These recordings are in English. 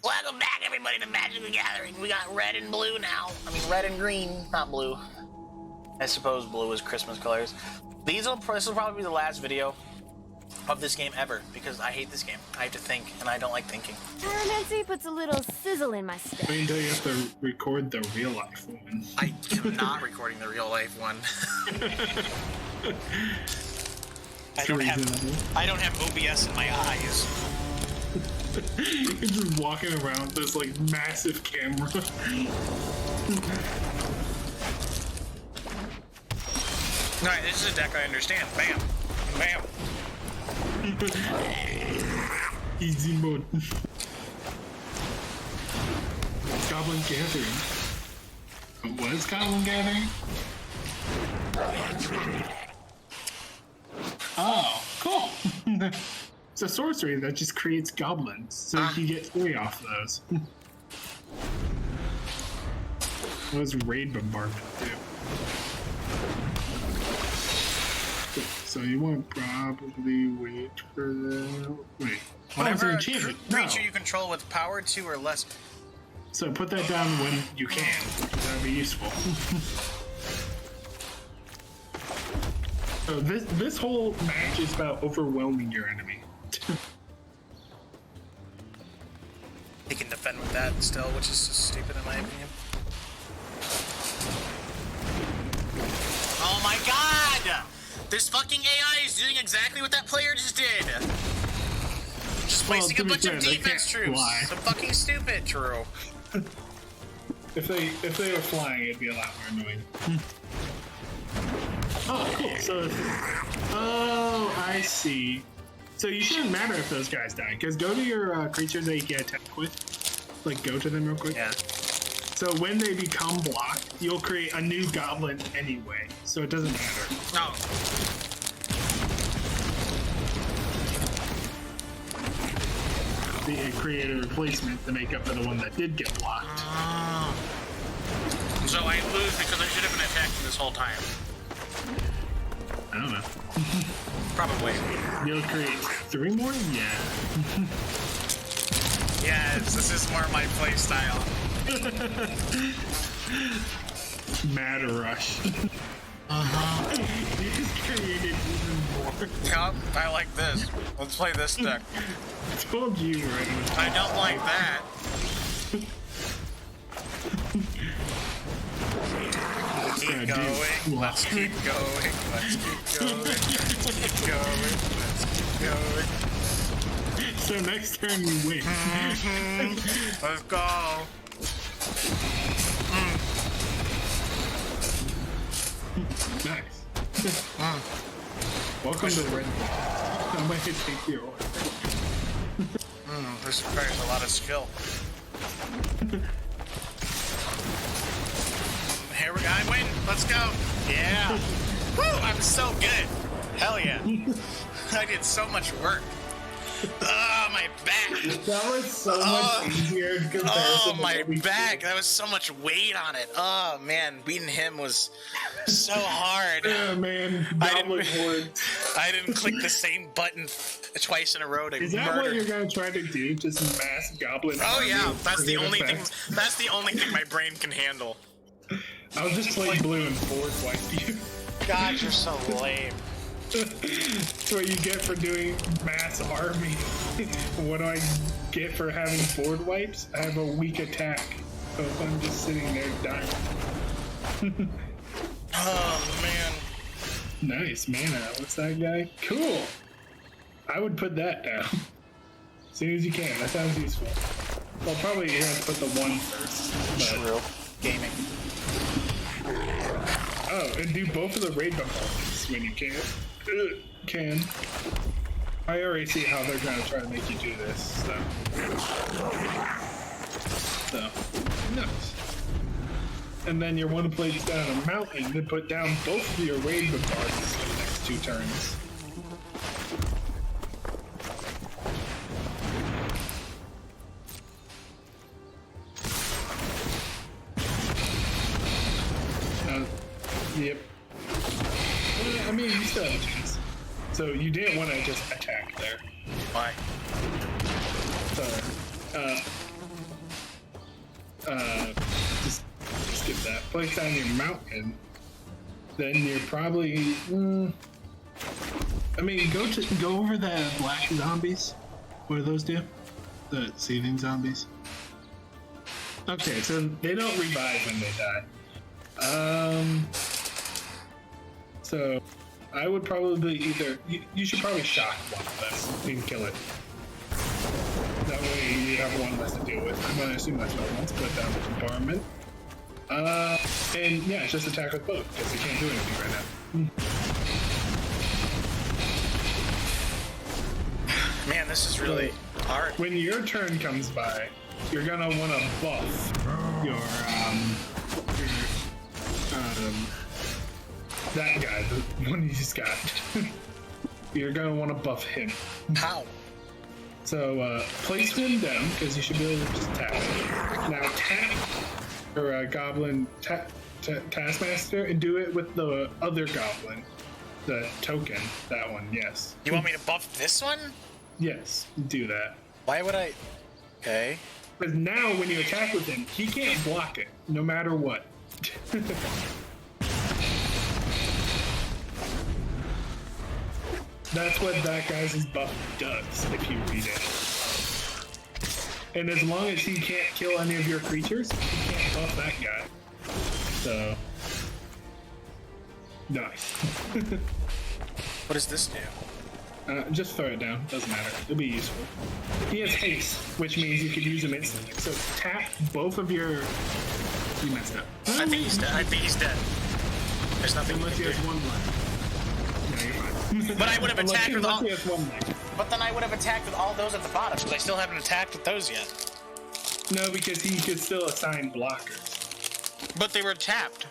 Welcome back, everybody, to Magic the Gathering. We got red and blue now. I mean, red and green, not blue. I suppose blue is Christmas colors. This will probably be the last video of this game ever, because I hate this game. I have to think, and I don't like thinking. Pyromancy puts a little sizzle in my step. Wait until you have to record the real life one. I am not recording the real life one. I don't have OBS in my eyes. You're just walking around with this like massive camera. Alright, this is a deck I understand. Bam. Bam. Easy mode. Goblin Gathering. What is Goblin Gathering? Oh, cool. It's a sorcery that just creates goblins, so you can get 3 off those. That was raid bombardment too. So you want to probably wait for the wait. Whenever a creature you control with power 2 or less. So put that down when you can. That'd be useful. So this whole match is about overwhelming your enemy. He can defend with that still, which is just stupid in my opinion. Oh my god! This fucking AI is doing exactly what that player just did! Just wasting a bunch of defense troops! So fucking stupid, True. If they were flying, it'd be a lot more annoying. Oh, cool. So, oh, I see. So you shouldn't matter if those guys die, because go to your creatures that you can attack with. Like, go to them real quick. Yeah. So when they become blocked, you'll create a new goblin anyway, so it doesn't matter. No. It created a replacement to make up for the one that did get blocked. So I lose because I should have been attacking this whole time. I don't know. Probably. You'll create 3 more? Yeah. Yes, this is more my play style. Mad rush. You just created even more. Yep, I like this. Let's play this deck. I told you right. I don't like that. Keep going. Let's keep going. Let's keep going. Let's keep going. Let's keep going. So next turn you win. Let's go. Nice. Welcome to Red. I'm going to take your order. This requires a lot of skill. Here we go. I win. Let's go. Yeah. Woo! I'm so good. Hell yeah. I did so much work. Oh, my back. That was so much easier in comparison. Oh, my back. That was so much weight on it. Oh, man. Beating him was so hard. Yeah, man. I didn't click the same button twice in a row to Is that murder. what you're going to try to do? Just mass goblin? Oh, yeah. That's the only thing. Effect? That's the only thing my brain can handle. I'll just play blue and forward wipe you. God, you're so lame. That's what you get for doing mass army. What do I get for having board wipes? I have a weak attack. So if I'm just sitting there dying. Oh, man. Nice mana. What's that guy? Cool. I would put that down. As soon as you can. That sounds useful. Well, probably you have to put the 1 first. But... True. Gaming. Oh, and do both of the raid bombardments when you can. I already see how they're going to try to make you do this, so nice. And then you want to place down a mountain to put down both of your raid bombardments for the next 2 turns. Yep. Well, I mean, you still have a chance. So you didn't want to just attack there. Why? So, just skip that. Place on your mountain. Then you're probably. I mean, go over the black zombies. What do those do? The seething zombies. Okay, so they don't revive when they die. So I would probably either you should probably shock one of them and kill it. That way you have one less to deal with. I'm gonna assume that's what I want to put down the compartment. And yeah, just attack with both because you can't do anything right now. Man, this is really hard. When your turn comes by, you're gonna want to buff your that guy, the one you just got. You're gonna want to buff him. How? So place him down because you should be able to just tap him. Now tap your goblin taskmaster and do it with the other goblin, the token. That one, yes. You want me to buff this one? Yes, do that. Why would I? Okay. Because now when you attack with him, he can't block it, no matter what. That's what that guy's buff does, if you read it. And as long as he can't kill any of your creatures, he can't buff that guy. So... nice. What does this do? Just throw it down. Doesn't matter. It'll be useful. He has haste, which means you can use him instantly. So tap both of your... You messed up. I think he's dead. I think he's dead. There's nothing Unless you he can has do. one left. No, you're fine. But I would have attacked with all. Unless he has one left. But then I would have attacked with all those at the bottom because I still haven't attacked with those yet. No, because he could still assign blockers. But they were tapped.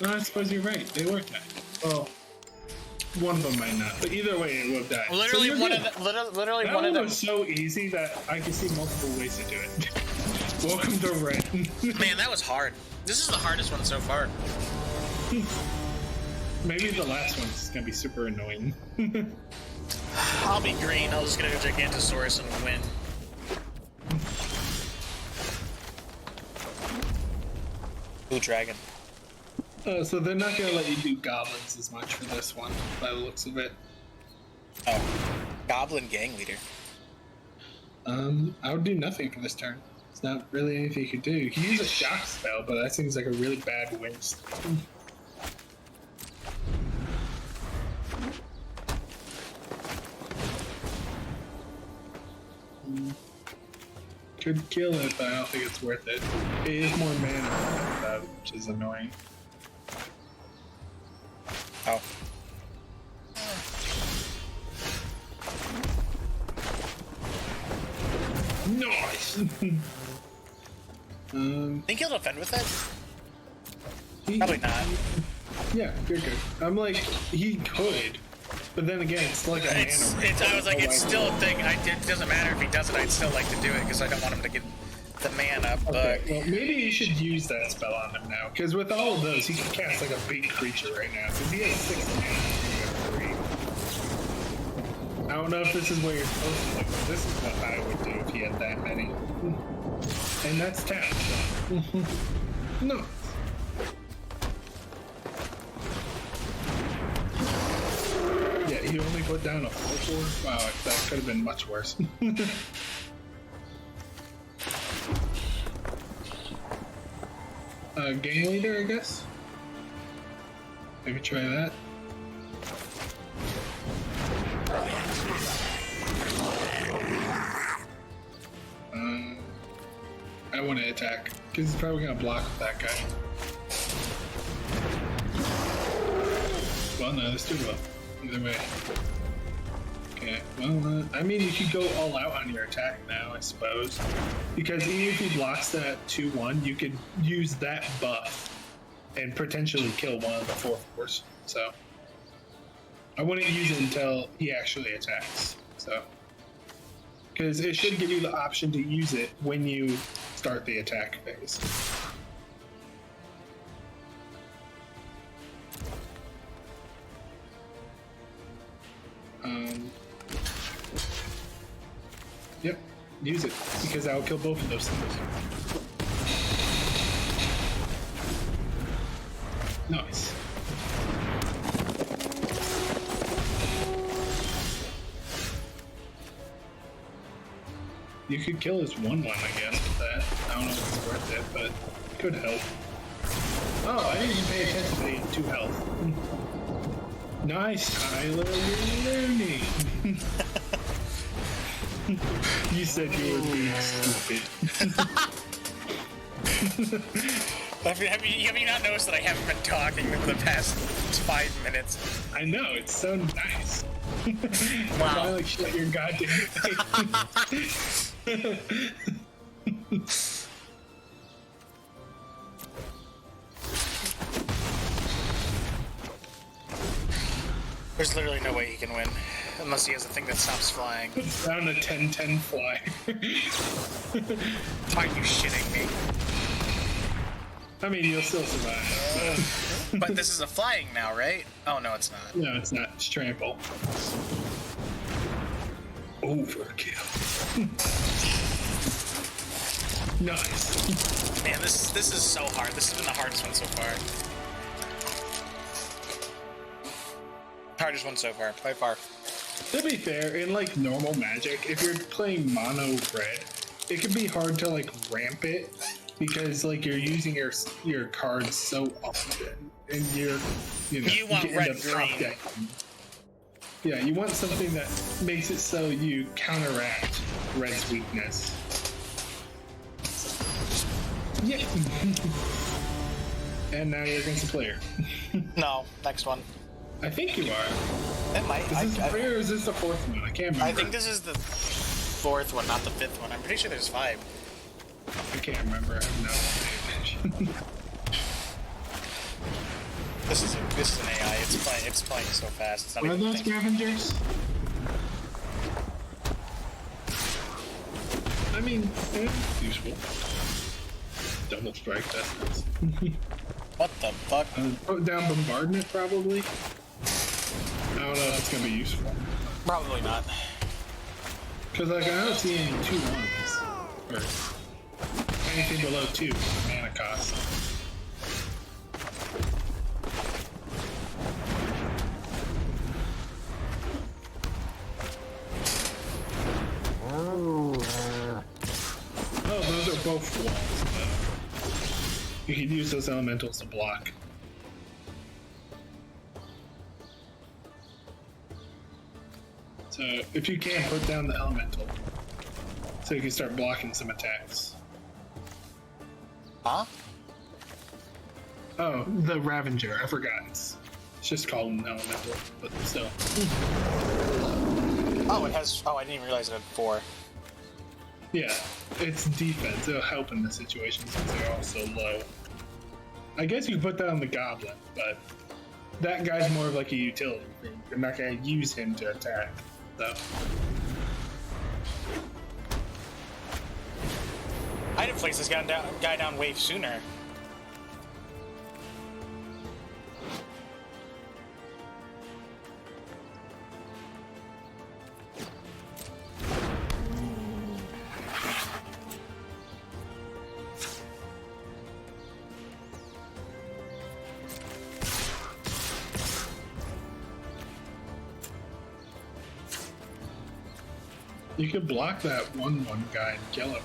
No, I suppose you're right. They were tapped. Well, one of them might not. But either way, it will have died. Literally so one of them. Literally that one of them. was so easy that I can see multiple ways to do it. Welcome to Red. Man, that was hard. This is the hardest one so far. Maybe the last one's gonna be super annoying. I'll be green. I'll just get a Gigantosaurus and win. Ooh, dragon. So they're not gonna let you do goblins as much for this one, by the looks of it. Oh, goblin gang leader. I would do nothing for this turn. It's not really anything you could do. You can use a shock spell, but that seems like a really bad waste. Could kill it, but I don't think it's worth it. It is more mana than that, which is annoying. Oh. Nice! Think he'll defend with it? He- Probably not. Yeah, you're good. I'm like, he could, but then again, it's like a It's. mana. I was like, it's still a thing. It doesn't matter if he does it. I'd still like to do it because I don't want him to get the mana. But Okay, well, maybe you should use that spell on him now, because with all of those, he can cast like a big creature right now. Because he has 6 mana, you have 3. I don't know if this is what you're supposed to do, but this is what I would do if he had that many. And that's tapped. No. Yeah, he only put down a 4/4. Wow, that could have been much worse. Gang leader, I guess. Maybe try that. I want to attack because he's probably gonna block with that guy. Well, no, there's 2 of them. Either way. Okay, well, I mean, you could go all out on your attack now, I suppose. Because even if he blocks that 2/1, you could use that buff and potentially kill one of the 4/4s. So, I wouldn't use it until he actually attacks. So, because it should give you the option to use it when you start the attack phase. Yep. Use it, because I will kill both of those things. Nice. You could kill his 1/1, I guess, with that. I don't know if it's worth it, but it could help. Oh, I didn't even pay attention to the 2 health. Nice, Tyler, you're learning. You said you were being stupid. Have you not noticed that I haven't been talking for the past 5 minutes? I know, it's so nice. Wow. I like shut your goddamn face. There's literally no way he can win. Unless he has a thing that stops flying. Down a 10-10 fly. Are you shitting me? I mean, you'll still survive. But this is a flying now, right? Oh, no, it's not. No, it's not. It's trample. Overkill. Nice. Man, this is so hard. This has been the hardest one so far. Hardest one so far, by far. To be fair, in like normal Magic, if you're playing mono red, it can be hard to like ramp it because like you're using your cards so often, and you want get red into green. top deck. Yeah, you want something that makes it so you counteract red's weakness. Yeah. And now you're against a player. No, next one. I think you are. It might. Is this three or is this the 4th one? I can't remember. I think this is the 4th one, not the 5th one. I'm pretty sure there's 5. I can't remember. I have no idea. This is an AI. It's playing so fast. It's not What are even those thinking. scavengers? I mean, useful. Double strike, that's nice. What the fuck? Put down bombardment, probably. I don't know if it's gonna be useful. Probably not. Because, like, I don't see any 2/1s. Or anything below 2 mana cost. Oh, those are both walls, though. You can use those elementals to block. So, if you can, put down the elemental. So you can start blocking some attacks. Huh? Oh, the Ravenger. I forgot. It's just called an elemental, but still. Oh, it has. Oh, I didn't even realize it had 4. Yeah, it's defense. It'll help in this situation since they're all so low. I guess you could put that on the Goblin, but that guy's more of like a utility thing. You're not going to use him to attack, so. I'd have placed this guy down way sooner. You could block that 1/1 guy and kill him.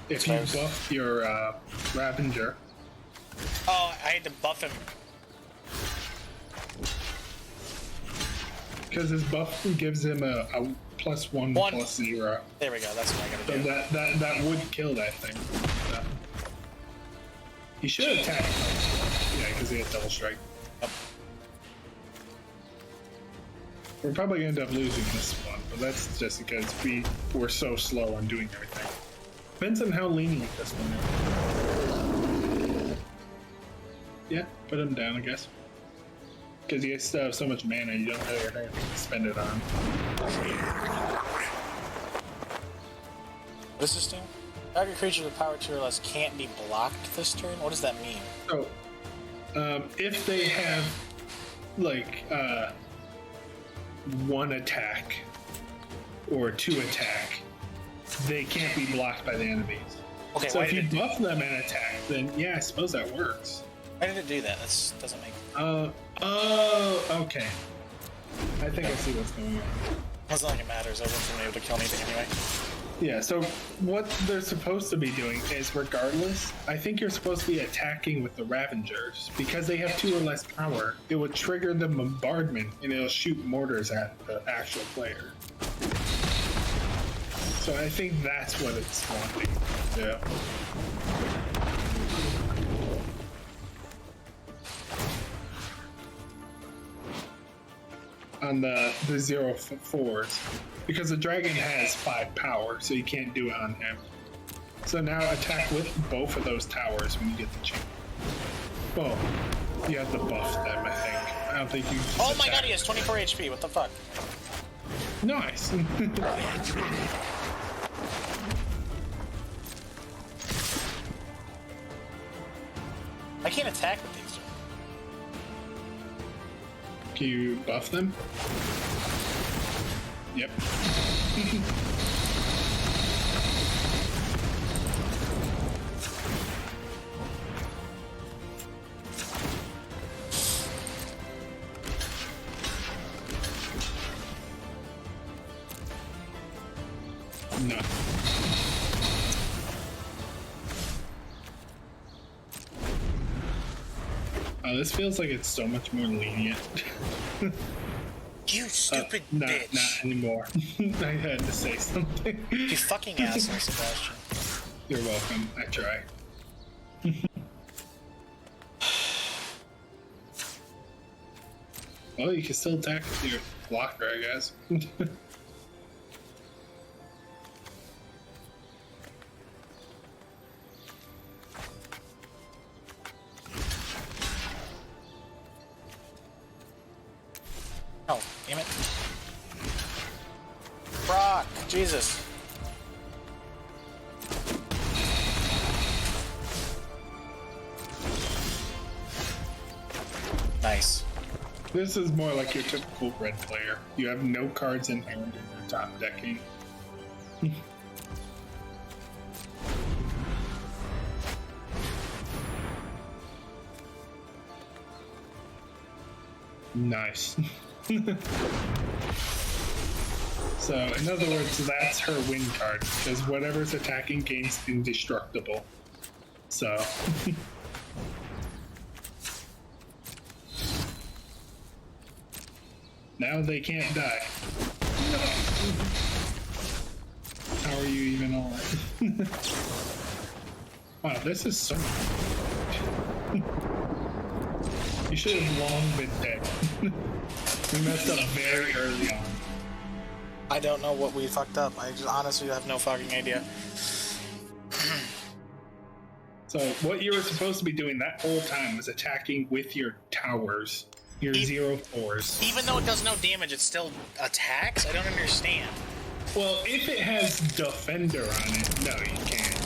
If you buff your Ravenger. Oh, I had to buff him. Because his buff gives him a +1 +0. There we go. That's what I gotta So do. that would kill that thing. So. He should attack. Yeah, because he had double strike. Yep. We're probably gonna end up losing this one, but that's just because we were so slow on doing everything. Depends on how lenient this one is. Yeah, put him down, I guess. Because you still have so much mana, you don't really have anything to spend it on. What does this do? Target creature with power 2 or less can't be blocked this turn? What does that mean? So, if they have, like, 1 attack or 2 attack, they can't be blocked by the enemies. Okay, So why if you did it, buff them and attack, then yeah, I suppose that works. why did it do that? That doesn't make. Oh, okay. I think I see what's going on. It's not like it matters. I wasn't able to kill anything anyway. Yeah, so what they're supposed to be doing is, regardless, I think you're supposed to be attacking with the Ravengers. Because they have 2 or less power, it would trigger the bombardment and it'll shoot mortars at the actual player. So I think that's what it's wanting. Yeah. On the 0-4s, because the dragon has 5 power, so you can't do it on him. So now attack with both of those towers when you get the chance. Well, you have to buff them, I think. I don't think you. Oh my god, he has 24 HP. What the fuck? Nice. I can't attack with these. Can you buff them? Yep. No. Oh, this feels like it's so much more lenient. You stupid Not bitch. anymore. I had to say something. You fucking asshole, Sebastian. You're welcome. I try. Well, you can still attack with your blocker, I guess. Oh, damn it. Brock, Jesus. Nice. This is more like your typical red player. You have no cards in hand in your top decking. Nice. So, in other words, that's her win card, because whatever's attacking gains indestructible. So. Now they can't die. No. How are you even alive? Wow, this is so. You should have long been dead. We messed up very early on. I don't know what we fucked up. I just honestly have no fucking idea. So what you were supposed to be doing that whole time was attacking with your towers, your 0-4s. Even though it does no damage, it still attacks? I don't understand. Well, if it has Defender on it, no, you can't.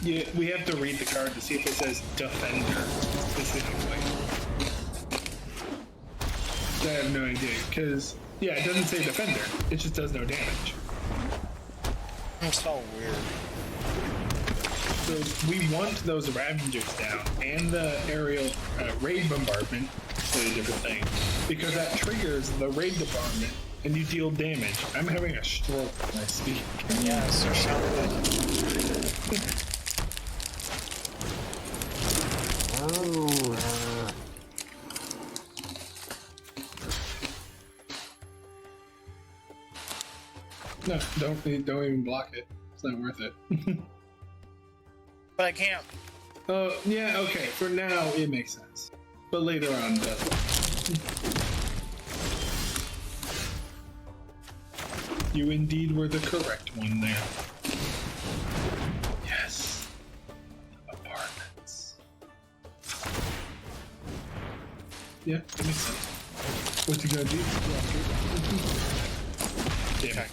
Yeah, we have to read the card to see if it says Defender specifically. I have no idea, because, yeah, it doesn't say Defender. It just does no damage. It's so weird. So we want those Ravengers down, and the aerial raid bombardment, really different thing, because that triggers the raid bombardment, and you deal damage. I'm having a stroke when I speak. Yeah, so shut No, don't even block it. It's not worth it. But I can't. Oh, yeah, okay. For now, it makes sense. But later on, it doesn't. You indeed were the correct one there. Yes. Apartments. Yeah, that makes sense. What you gonna do? Damn.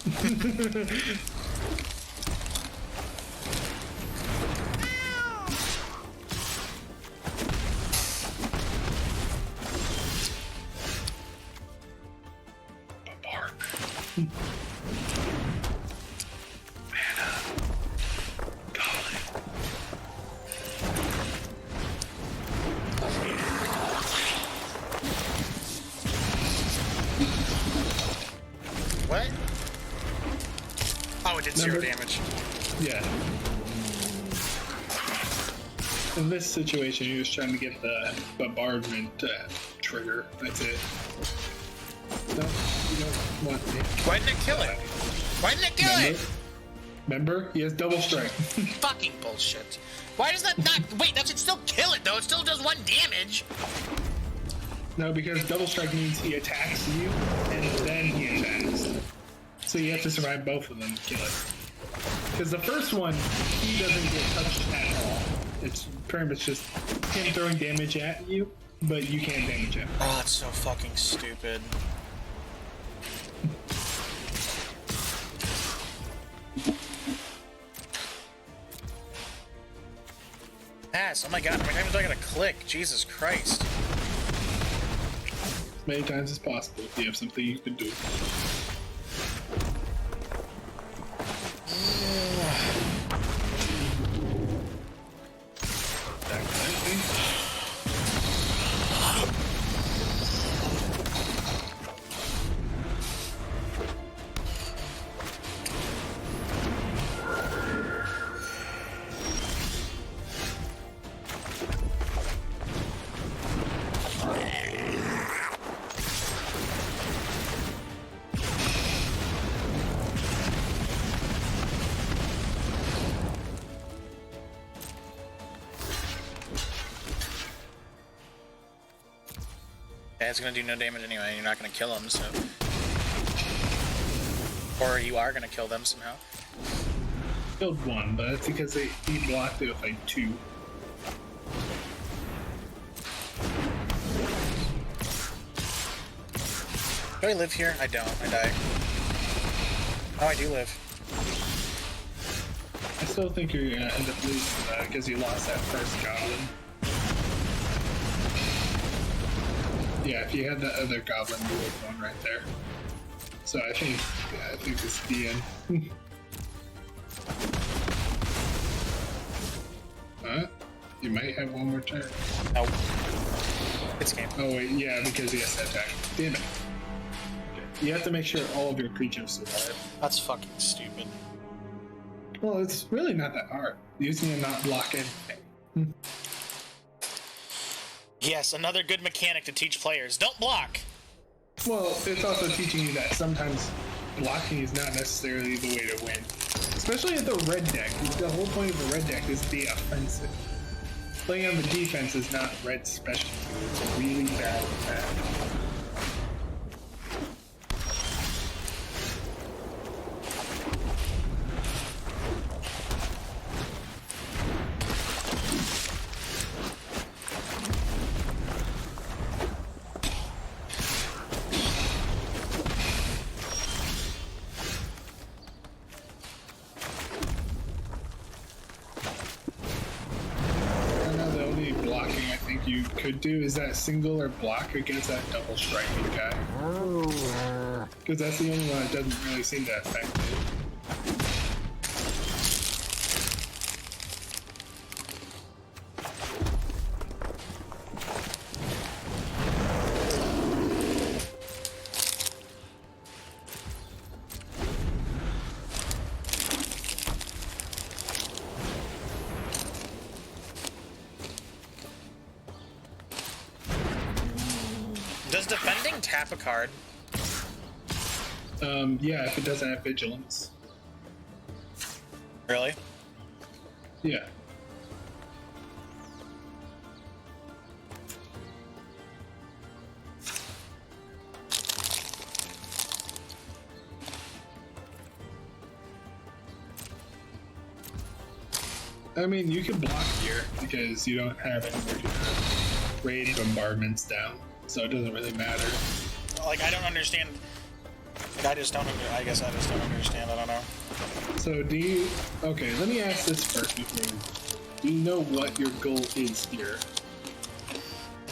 What? Oh, it did 0 damage. Yeah. In this situation, he was trying to get the bombardment trigger. That's it. No, you don't want me. Why didn't it kill it? Why didn't it kill it? Remember? He has double strike. Fucking bullshit. Why does that not... Wait, that should still kill it, though. It still does 1 damage. No, because double strike means he attacks you, and then he attacks. So you have to survive both of them to kill it. Because the first one, he doesn't get touched at all. It's pretty much just him throwing damage at you, but you can't damage him. Oh, that's so fucking stupid. Pass. Oh my god, how many times do I gotta click? Jesus Christ. As many times as possible if you have something you can do. Yeah, it's gonna do no damage anyway, and you're not gonna kill him, so... Or you are gonna kill them somehow. Killed one, but that's because he blocked it with like 2. Do I live here? I don't. I die. Oh, I do live. I still think you're gonna end up losing that because you lost that first goblin. Yeah, if you had that other goblin, you would have won right there. So I think this is the end. Huh? You might have one more turn. Nope. It's game. Oh wait, yeah, because he has to attack. Damn it. Okay. You have to make sure all of your creatures survive. That's fucking stupid. Well, it's really not that hard. Using a not block anything. Yes, another good mechanic to teach players. Don't block! Well, it's also teaching you that sometimes blocking is not necessarily the way to win. Especially at the red deck. The whole point of the red deck is to be offensive. Playing on the defense is not red specialty. It's a really bad attack. You could do is that single or block against that double striking guy. Because that's the only one that doesn't really seem to affect it. Does defending tap a card? Yeah, if it doesn't have vigilance. Really? Yeah. I mean, you can block here because you don't have anywhere to raid bombardments down, so it doesn't really matter. Like, I don't understand. Like, I guess I just don't understand. I don't know. So do you... Okay, let me ask this first before do you know what your goal is here?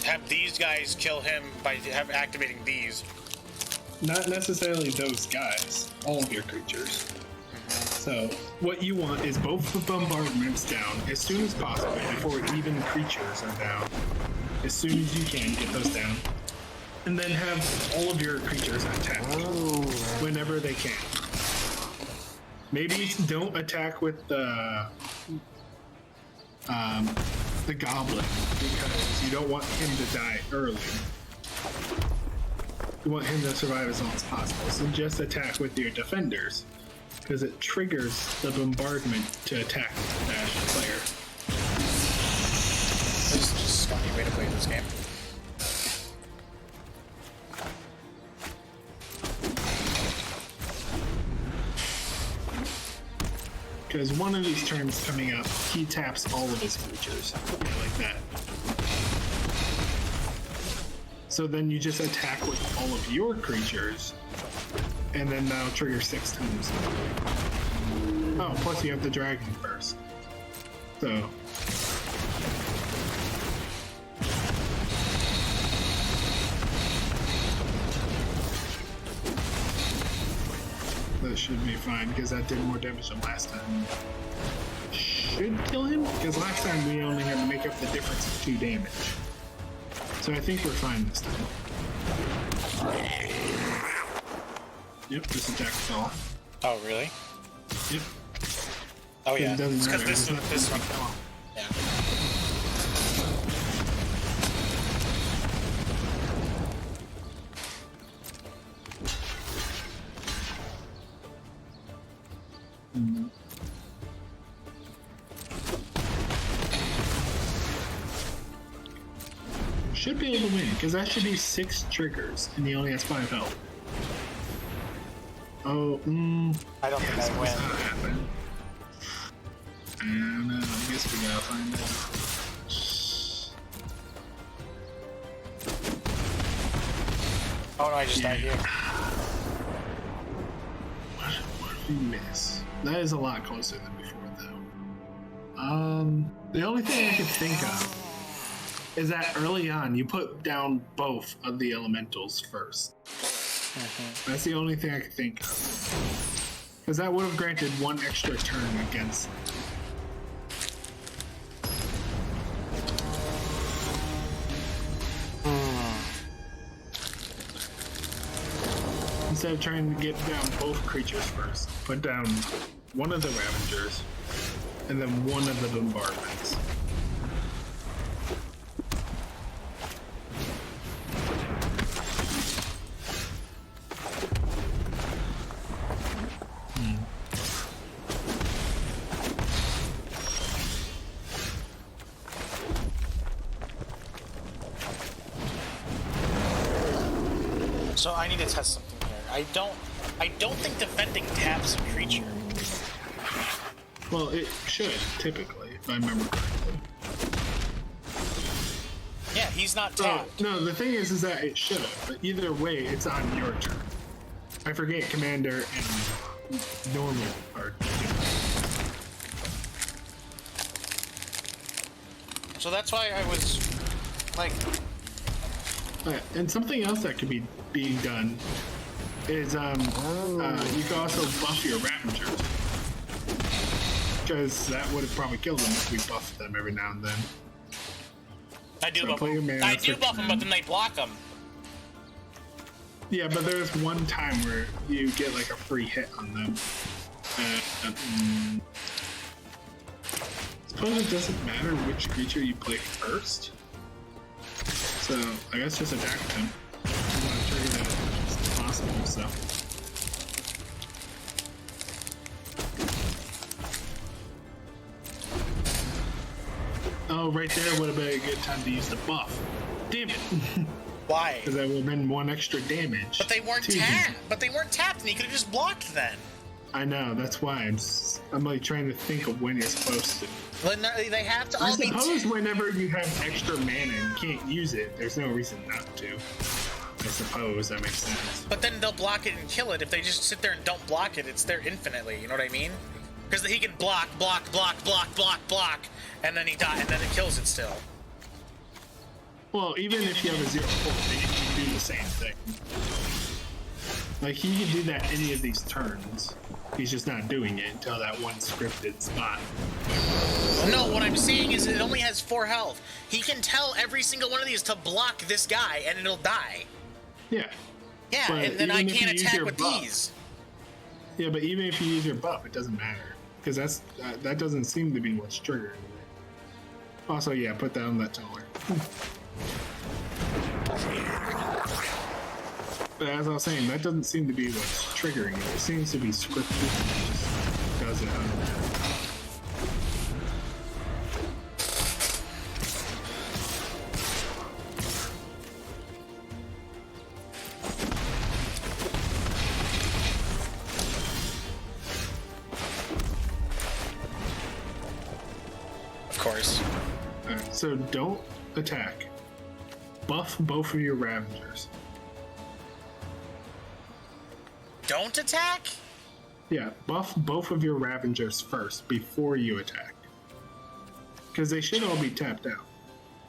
Have these guys kill him by activating these. not necessarily those guys, all of your creatures. So what you want is both the bombardments down as soon as possible before even creatures are down. As soon as you can, get those down. And then have all of your creatures attack whenever they can. Maybe don't attack with the goblin because you don't want him to die early. You want him to survive as long as possible. So just attack with your defenders because it triggers the bombardment to attack that player. This is just a funny way to play this game. Because one of these turns coming up, he taps all of his creatures. Yeah, like that. So then you just attack with all of your creatures, and then that'll trigger 6 times. Oh, plus you have the dragon first. So. That should be fine, because that did more damage than last time. Should kill him, because last time we only had to make up the difference of 2 damage. So I think we're fine this time. Yep, this attack fell. Oh, really? Yep. Oh, yeah. It doesn't It's because matter. this one fell off. Yeah. Should be able to win, because that should be 6 triggers, and he only has 5 health. Oh, I don't think I win. Not happen. I don't know, I guess we gotta find out. Oh no, I just died here. What did we miss? That is a lot closer than before, though. The only thing I could think of is that early on you put down both of the elementals first. That's the only thing I could think of. Because that would have granted 1 extra turn against. Instead of trying to get down both creatures first, put down one of the Ravengers and then one of the bombardments. So I need to test something here. I don't think defending taps a creature. Well, it should, typically, if I remember correctly. Yeah, he's not tapped. No, the thing is that it should have, but either way, it's on your turn. I forget Commander and normal are different. So that's why I was like... And something else that could be being done is you can also buff your Ravengers. Because that would have probably killed them if we buffed them every now and then. I do So buff play your them. mana I do buff them, but then they block them. Yeah, but there's one time where you get like a free hit on them. Suppose it doesn't matter which creature you play first. So I guess just attack them. I want to trigger that as much as possible, so. Oh, right there would have been a good time to use the buff. Damn it! Why? Because that would have been 1 extra damage. But they weren't tapped. But they weren't tapped, and he could have just blocked then. I know. That's why I'm like trying to think of when you're supposed to. Well, no, they have to I all be. suppose whenever you have extra mana and you can't use it, there's no reason not to. I suppose that makes sense. But then they'll block it and kill it. If they just sit there and don't block it, it's there infinitely. You know what I mean? Because he can block, and then he dies, and then it kills it still. Well, even if you have a 0/4, they can do the same thing. Like, he can do that any of these turns. He's just not doing it until that one scripted spot. No, what I'm saying is it only has 4 health. He can tell every single one of these to block this guy, and it'll die. Yeah. Yeah, But and then I even if can't you use attack your with buff- these. Yeah, but even if you use your buff, it doesn't matter. Because that doesn't seem to be what's triggering it. Also, yeah, put that on that taller. But as I was saying, that doesn't seem to be what's triggering it. It seems to be scripted. It just does it automatically. Of course. Alright, so don't attack. Buff both of your Ravengers. Don't attack? Yeah, buff both of your Ravengers first before you attack. Because they should all be tapped out.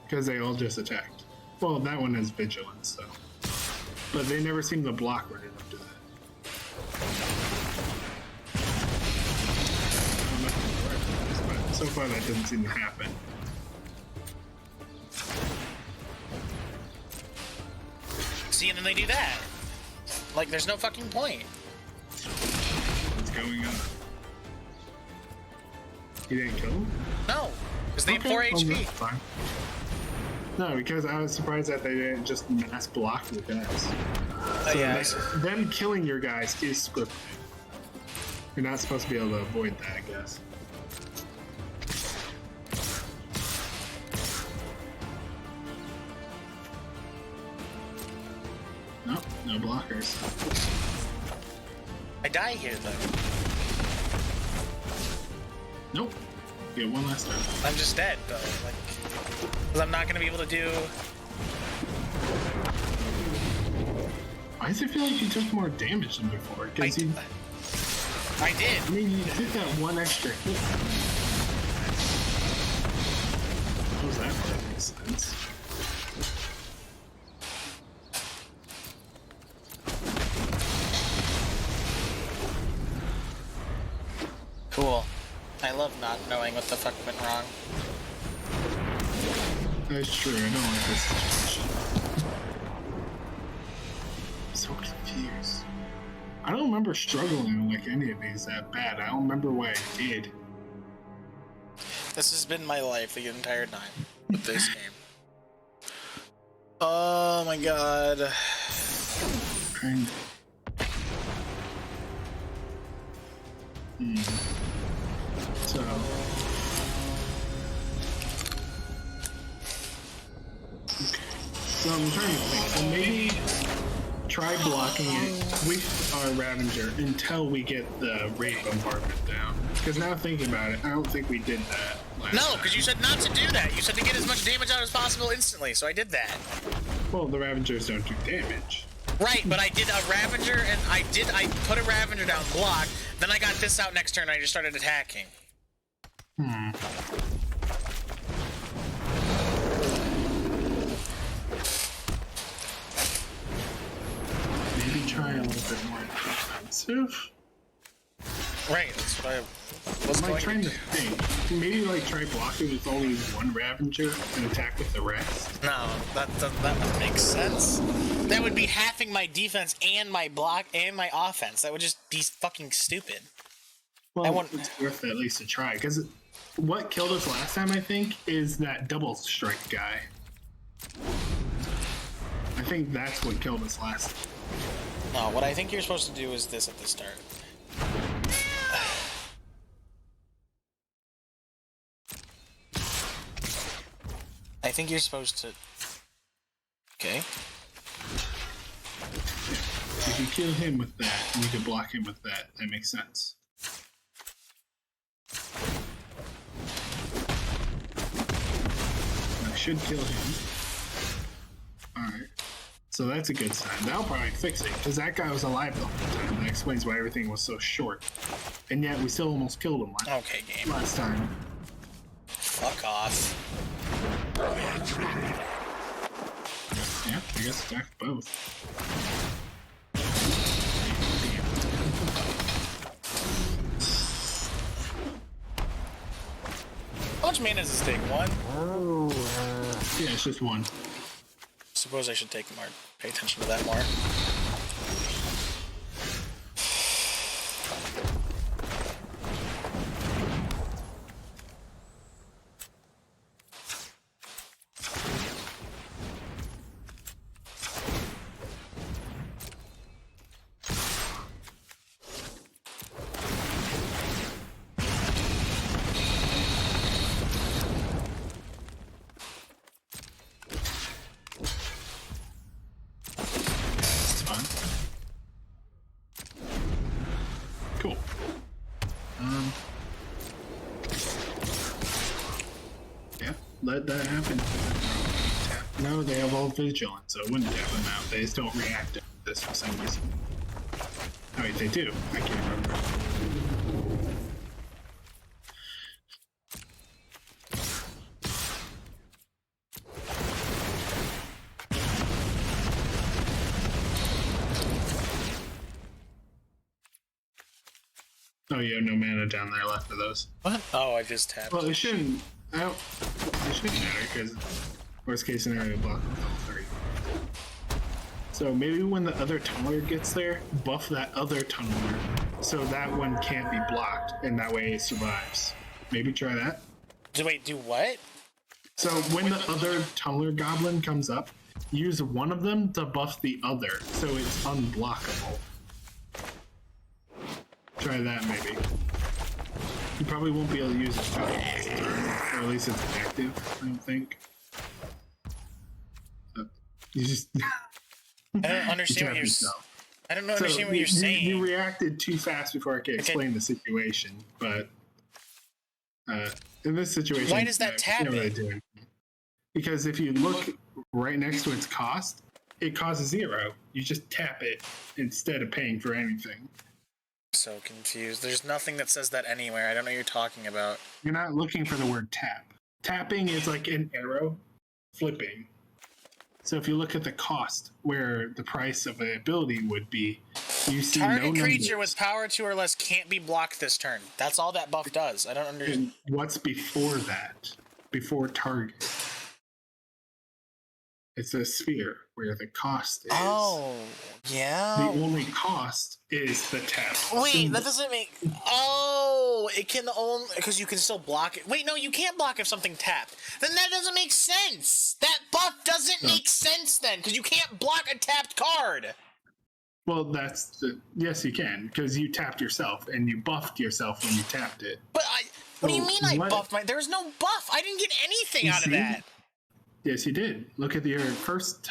Because they all just attacked. Well, that one has Vigilance, so. But they never seem to block right enough to that. I don't know if I'm correct on this, but so far that doesn't seem to happen. See, and then they do that. Like, there's no fucking point. What's going on? You didn't kill him? No, because they have 4 well, HP. that's fine. No, because I was surprised that they didn't just mass block your guys. So Yeah. them killing your guys is scripted. You're not supposed to be able to avoid that, I guess. Nope, no blockers. I die here, though. Nope. You get one last time. I'm just dead, though. Like, because I'm not going to be able to do... Why does it feel like you took more damage than before? Because you... I did. I mean, you did that one extra hit. How does that make sense? Cool. I love not knowing what the fuck went wrong. That's true, I don't like this situation. I'm so confused. I don't remember struggling like any of these that bad. I don't remember what I did. This has been my life the entire time with this game. Oh my god. Trying to... So... Okay. So I'm trying to think. So maybe try blocking it with our Ravager until we get the raid bombardment down. Because now thinking about it, I don't think we did that last No, time. because you said not to do that. You said to get as much damage out as possible instantly, so I did that. Well, the Ravagers don't do damage. Right, but I did a Ravager, and I put a Ravager down block, then I got this out next turn, and I just started attacking. Maybe try a little bit more defensive. Right, that's what I was I'm going like trying to to do. think. Maybe like try blocking with only one Ravager and attack with the rest. No, that would make sense. That would be halving my defense and my block and my offense. That would just be fucking stupid. Well, it's worth at least a try, because what killed us last time, I think, is that double strike guy. I think that's what killed us last time. No, what I think you're supposed to do is this at the start. I think you're supposed to... Okay. If you kill him with that, and you can block him with that, that makes sense. I should kill him. Alright. So that's a good sign. That'll probably fix it, because that guy was alive the whole time. That explains why everything was so short. And yet we still almost killed him Okay, game. last time. Fuck off. Yeah, I guess attack both. much mana does this take? One? Yeah, it's just one. Suppose I should take more. Pay attention to that more. Cool. Yeah, let that happen. No, they have all vigilant, so it wouldn't tap them out. They just don't react to this for some reason. Oh wait, they do. I can't remember. Oh, you have no mana down there left for those. What? Oh, I just tapped. Well, it shouldn't. It shouldn't matter because worst case scenario, block with all three. So maybe when the other tunneler gets there, buff that other tunneler so that one can't be blocked, and that way it survives. Maybe try that. Wait, do what? So when the other tunneler goblin comes up, use one of them to buff the other, so it's unblockable. Try that, maybe. You probably won't be able to use it, or at least it's active, I don't think. You just... I don't understand what you're saying. I don't understand what you're saying. You reacted too fast before I could explain the situation, but in this situation... Why does that tap really it? do anything. Because if you look right next to its cost, it costs 0. You just tap it instead of paying for anything. So confused. There's nothing that says that anywhere. I don't know what you're talking about. You're not looking for the word tap. Tapping is like an arrow flipping. So if you look at the cost, where the price of an ability would be, you see Target no creature numbers. with power 2 or less can't be blocked this turn. That's all that buff does. I don't understand. And what's before that? Before target? It's a sphere where the cost is. Oh, yeah. The only cost is the tap. Wait, symbol. that doesn't make... Oh, it can only... Because you can still block it. Wait, no, you can't block if something tapped. Then that doesn't make sense. That buff doesn't make sense then, because you can't block a tapped card. Well, that's the... Yes, you can, because you tapped yourself, and you buffed yourself when you tapped it. But what do you mean I what- buffed my... There was no buff. I didn't get anything out of that. Yes, you did. Look at your first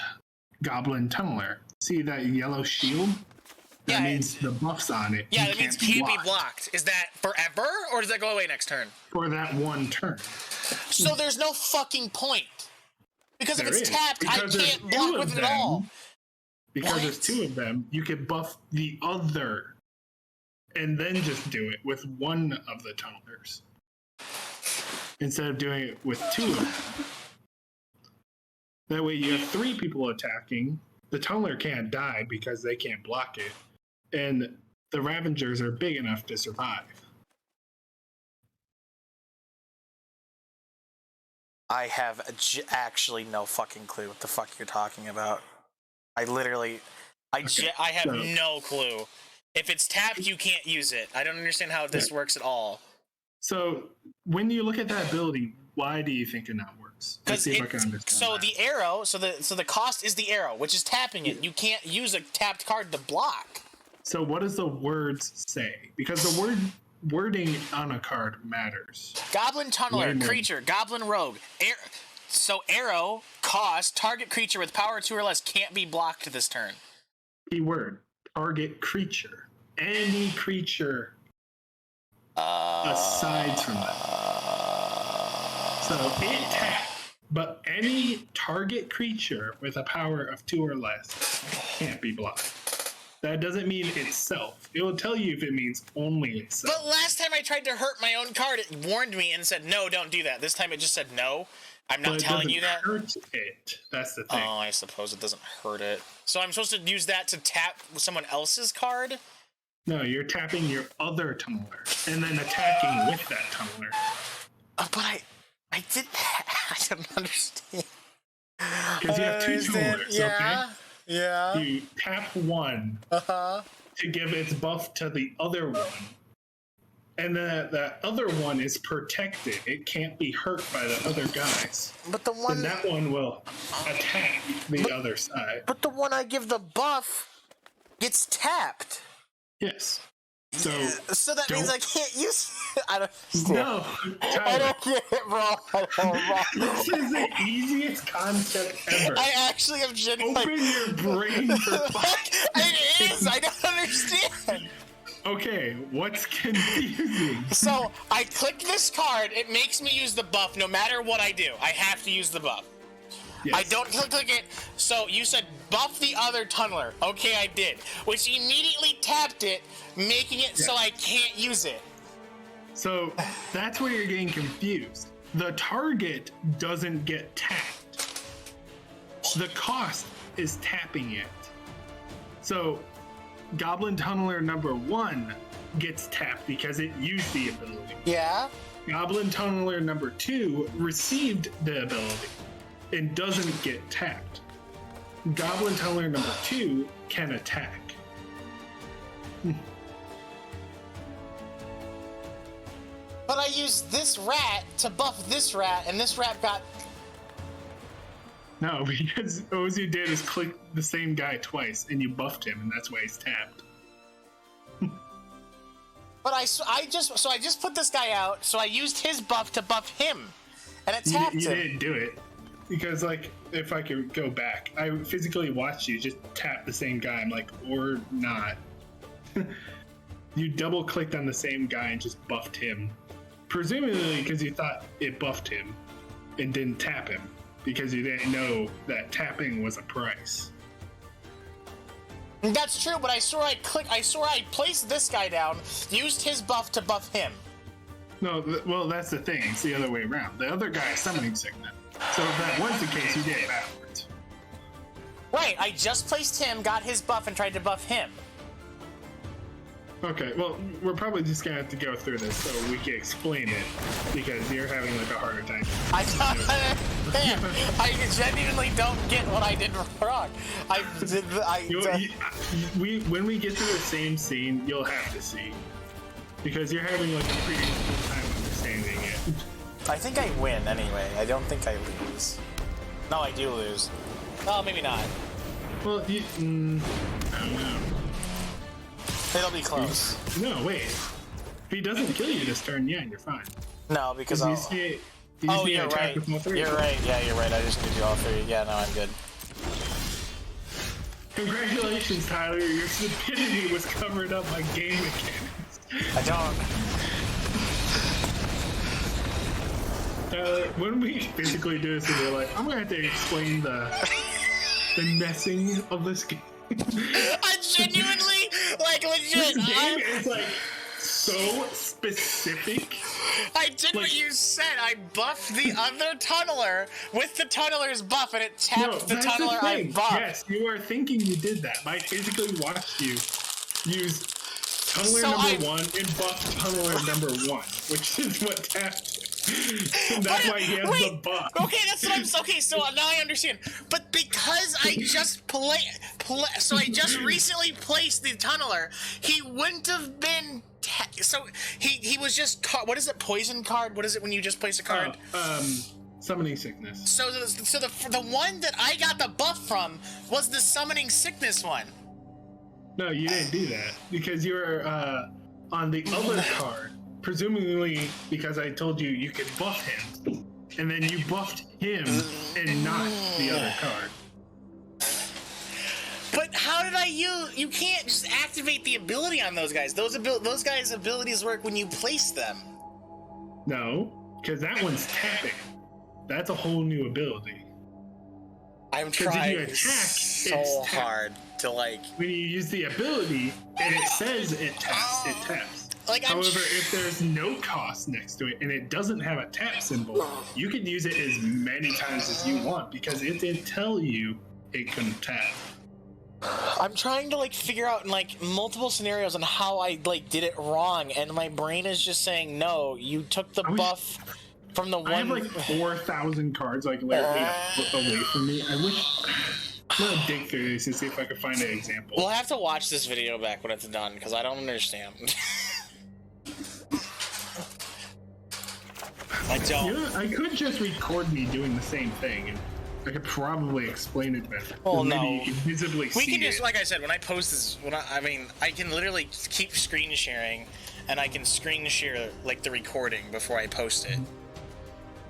goblin tunneler. See that yellow shield? That Yeah, means the buff's on it. Yeah, You that means can't can't be blocked. Is that forever, or does that go away next turn? For that one turn. So there's no fucking point. Because if There it's is, tapped, I because there's can't two block of with it at them. all. Because What? there's 2 of them, you can buff the other and then just do it with one of the tunnelers. Instead of doing it with 2 of them. That way you have 3 people attacking. The tunneler can't die because they can't block it. And the Ravengers are big enough to survive. I have actually no fucking clue what the fuck you're talking about. I literally... I have so- no clue. If it's tapped, you can't use it. I don't understand how this works at all. So when you look at that ability, why do you think it not works? Let's see if I can understand So that. the arrow, so the cost is the arrow, which is tapping it. You can't use a tapped card to block. So what does the words say? Because the wording on a card matters. Goblin Way Tunneler, more. creature, Goblin Rogue. So arrow, cost, target creature with power 2 or less can't be blocked this turn. Keyword, target creature. Any creature aside from that. So it taps, but any target creature with a power of 2 or less can't be blocked. That doesn't mean itself. It will tell you if it means only itself. But last time I tried to hurt my own card, it warned me and said, no, don't do that. This time it just said, no, I'm not But it telling doesn't you that. hurt it. That's the thing. Oh, I suppose it doesn't hurt it. So I'm supposed to use that to tap someone else's card? No, you're tapping your other tunneler and then attacking with that tunneler. But I did that. I don't understand. Because you have two tunnelers, yeah. okay? Yeah. You tap one to give its buff to the other one. And that other one is protected. It can't be hurt by the other guys. But the one... And that one will attack the other side. But the one I give the buff gets tapped. Yes. So that means I can't use it. I don't No, I Tyler, don't get it, bro. I don't know. this is the easiest concept ever. I actually am genuinely... Open your brain for It is! I don't understand! Okay, what's confusing? So, I click this card, it makes me use the buff no matter what I do. I have to use the buff. Yes. I don't click it, so you said buff the other tunneler. Okay, I did. Which immediately tapped it, making it so I can't use it. So that's where you're getting confused. The target doesn't get tapped. The cost is tapping it. So Goblin Tunneler number 1 gets tapped because it used the ability. Yeah? Goblin Tunneler number 2 received the ability and doesn't get tapped. Goblin Tunneler number 2 can attack. But I used this rat to buff this rat, and this rat got... No, because all you did is click the same guy twice, and you buffed him, and that's why he's tapped. But I just put this guy out, so I used his buff to buff him, and it tapped You him. didn't do it. Because, like, if I could go back, I physically watched you just tap the same guy. I'm like, or not. You double clicked on the same guy and just buffed him. Presumably because you thought it buffed him and didn't tap him. Because you didn't know that tapping was a price. That's true, but I swore I placed this guy down, used his buff to buff him. No, well, that's the thing. It's the other way around. The other guy is summoning sickness. So if that was the case, you did it backwards. Right, I just placed him, got his buff, and tried to buff him. Okay, well, we're probably just gonna have to go through this so we can explain it, because you're having like a harder time. I genuinely don't get what I did wrong. When we get to the same scene, you'll have to see, because you're having like a pretty difficult time understanding it. I think I win anyway. I don't think I lose. No, I do lose. Oh, maybe not. Well, I don't know. It'll be close. No, wait. If he doesn't kill you this turn, yeah, you're fine. No, because you just need you're to attack right. with all three. You're right. Yeah, you're right. I just need to do all three. Yeah, no, I'm good. Congratulations, Tyler. Your stupidity was covered up by game mechanics. I don't. When we physically do this in real life, I'm gonna have to explain the messing of this game. I genuinely, like, legit. This game is like so specific. I did what you said. I buffed the other tunneler with the tunneler's buff, and it tapped the tunneler I buffed. Yes, you are thinking you did that. I physically watched you use tunneler number 1 and buff tunneler number 1, which is what tapped it. And that's why he has the buff. Okay, that's what I'm. Okay, so now I understand. But because I just so I just recently placed the tunneler, he wouldn't have been. So he was just. What is it? Poison card? What is it when you just place a card? Summoning sickness. So the one that I got the buff from was the summoning sickness one. No, you didn't do that because you were on the other card. Presumably because I told you could buff him, and then you buffed him and not the other card. But how did I use? You can't just activate the ability on those guys. Those guys' abilities work when you place them. No, because that one's tapping. That's a whole new ability. I'm trying if you attack, so hard to like. When you use the ability and it says it taps, it taps. Like, however, if there's no cost next to it and it doesn't have a tap symbol, you can use it as many times as you want because it didn't tell you it couldn't tap. I'm trying to like figure out in like multiple scenarios on how I like did it wrong, and my brain is just saying no. You took the buff From the I have one. like 4,000 cards like literally a foot away from me. I wish. I'm gonna dig through this and see if I can find an example. We'll have to watch this video back when it's done because I don't understand. I don't. You know, I could just record me doing the same thing, and I could probably explain it better. Well, Maybe no. you can visibly We see can just, it. like I said, when I post this, I mean, I can literally keep screen sharing, and I can screen share like the recording before I post it,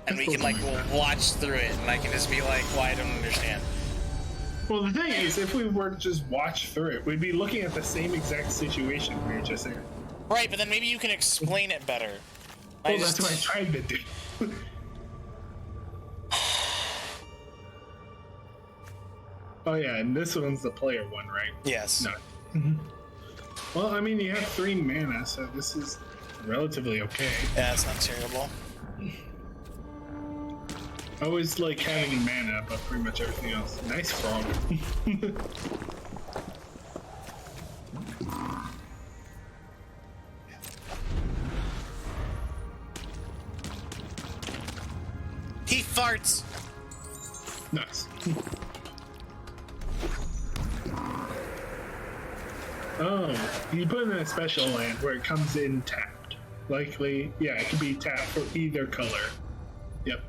and we can like watch through it, and I can just be like, "Well, I don't understand." Well, the thing is, if we were to just watch through it, we'd be looking at the same exact situation we were just in. Right, but then maybe you can explain it better. Well, that's what I tried to do. Oh yeah, and this one's the player one, right? Yes. No. Well, I mean, you have 3 mana, so this is relatively okay. Yeah, it's not terrible. I always like having mana, but pretty much everything else. Nice frog. He farts. Nice. Oh, you put in a special land where it comes in tapped. Likely, yeah, it could be tapped for either color. Yep.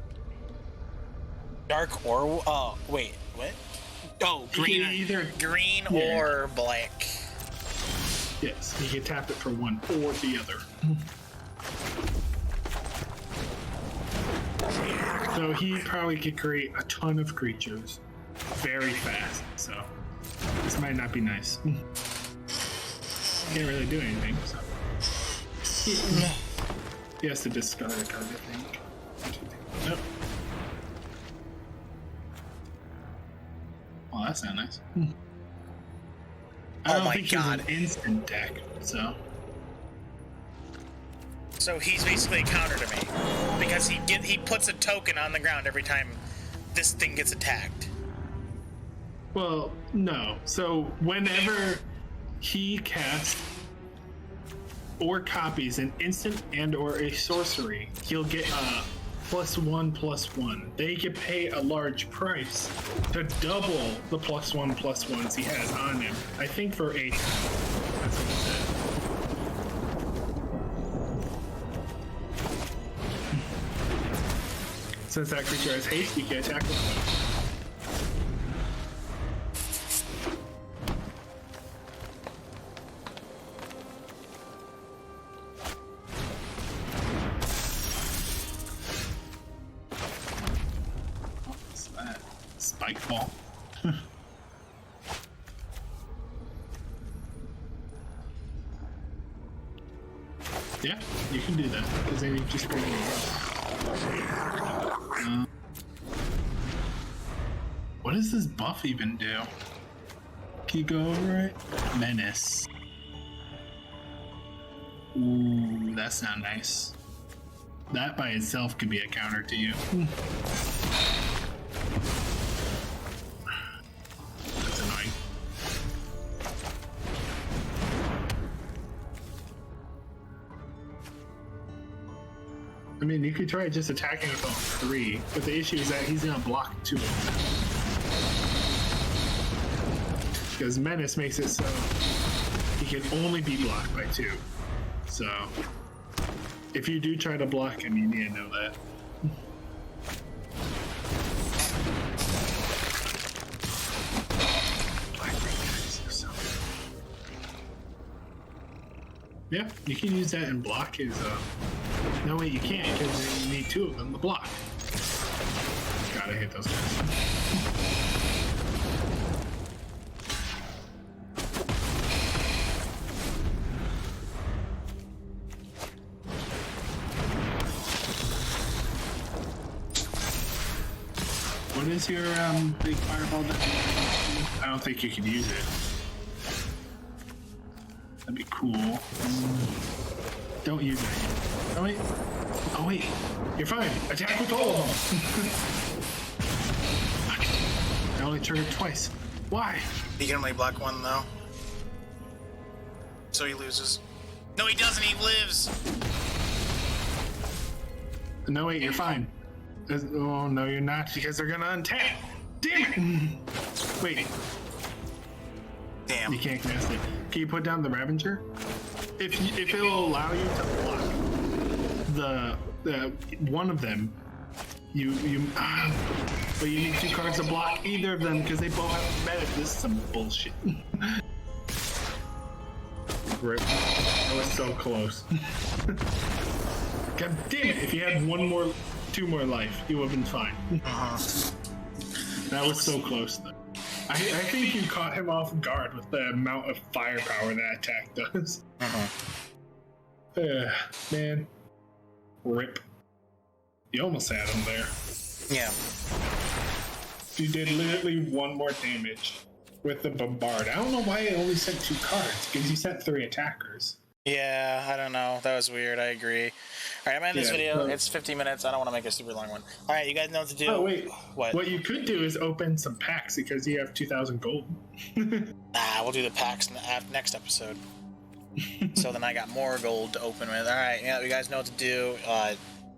Dark or wait, what? Oh, green, Either. green Yeah. or black. Yes, you can tap it for one or the other. So he probably could create a ton of creatures very fast. So this might not be nice. Can't really do anything. So he has to discard a card, I think. Nope. Well, that's not nice. I Oh don't my think God. he's an instant deck, so. So he's basically a counter to me because he puts a token on the ground every time this thing gets attacked. Well, no. So whenever he casts or copies an instant and or a sorcery, he'll get a +1/+1. They could pay a large price to double the +1/+1s he has on him. I think for 8. That's what he said. Since that creature has haste, you can attack with it. What's that? Spike ball. Yeah, you can do that because then you just bring it up. What does this buff even do? Can you go over it? Menace. Ooh, that's not nice. That by itself could be a counter to you. That's annoying. I mean, you could try just attacking with all 3, but the issue is that he's gonna block 2 of them. Because Menace makes it so he can only be blocked by 2. So, if you do try to block him, you need to know that. Yeah, you can use that and block his, no wait, you can't, because you need 2 of them to block. Gotta hit those guys. What is your big fireball deck? I don't think you can use it. That'd be cool. Don't use it. Oh wait. Oh wait. You're fine. Attack with all of them. I only triggered twice. Why? He can only block 1 though. So he loses. No, he doesn't. He lives. No, wait, you're fine. Oh, no, you're not, because they're gonna untap. Damn it! Wait, Damn. you can't cast it. Can you put down the Ravager? If it'll allow you to block the one of them, but you need 2 cards to block either of them because they both have meta. This is some bullshit. Rip. That was so close. God damn it! If you had 2 more life, you would have been fine. That was so close, though. I think you caught him off guard with the amount of firepower that attack does. Man. Rip. You almost had him there. Yeah. You did literally 1 more damage with the bombard. I don't know why it only sent 2 cards, because you sent 3 attackers. Yeah, I don't know. That was weird. I agree. All right, I'm ending this video. It's 15 minutes. I don't want to make a super long one. All right, you guys know what to do. Oh, wait. What you could do is open some packs because you have 2,000 gold. We'll do the packs next episode. So then I got more gold to open with. All right, yeah, you guys know what to do.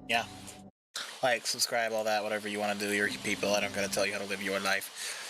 Yeah. Like, subscribe, all that, whatever you want to do. You're people. I don't got to tell you how to live your life.